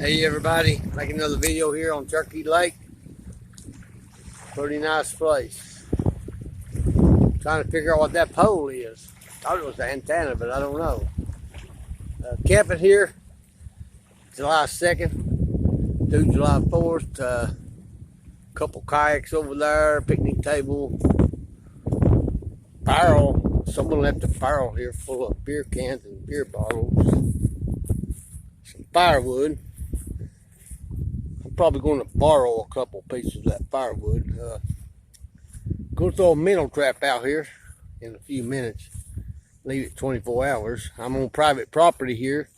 Hey everybody, making another video here on Cherokee Lake. Pretty nice place. Trying to figure out what that pole is. Thought it was the antenna, but I don't know. Camping here, July 2nd through July 4th. Couple kayaks over there, picnic table, barrel. Someone left a barrel here full of beer cans and beer bottles. Some firewood. Probably going to borrow a couple pieces of that firewood. Go throw a minnow trap out here in a few minutes. Leave it 24 hours. I'm on private property here,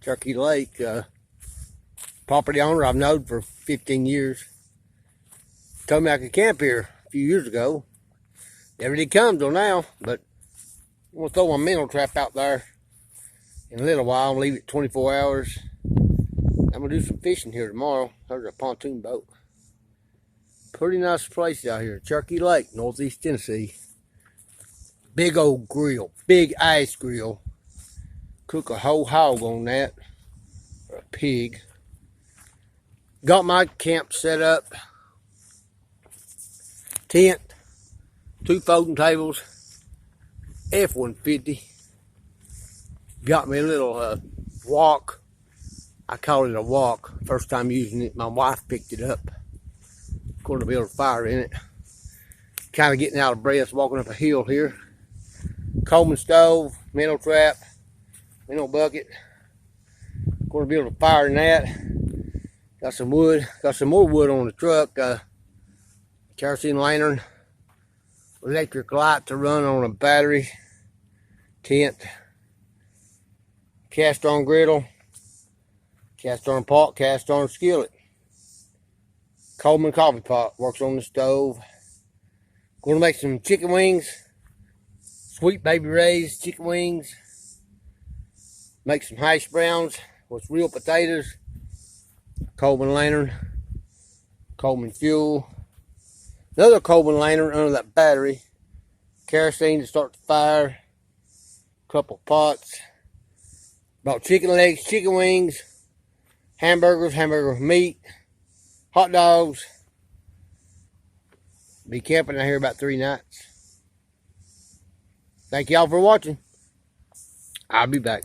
Cherokee Lake. Property owner I've known for 15 years. Told me I could camp here a few years ago. Never did come till now, but I'm gonna throw my minnow trap out there in a little while and leave it 24 hours. I'm gonna do some fishing here tomorrow. There's a pontoon boat. Pretty nice place out here, Cherokee Lake, Northeast Tennessee. Big old grill, big ice grill. Cook a whole hog on that, or a pig. Got my camp set up. Tent, 2 folding tables, F-150. Got me a little walk. I call it a walk. First time using it, my wife picked it up. Going to build a fire in it. Kind of getting out of breath, walking up a hill here. Coleman stove, minnow trap, minnow bucket. Going to build a fire in that. Got some wood. Got some more wood on the truck. Kerosene lantern. Electric light to run on a battery. Tent. Cast iron griddle. Cast iron pot, cast iron skillet. Coleman coffee pot, works on the stove. Going to make some chicken wings. Sweet baby raised chicken wings. Make some hash browns with real potatoes. Coleman lantern. Coleman fuel. Another Coleman lantern under that battery. Kerosene to start the fire. Couple pots. Bought chicken legs, chicken wings. Hamburgers, hamburger meat, hot dogs. Be camping out here about 3 nights. Thank y'all for watching. I'll be back.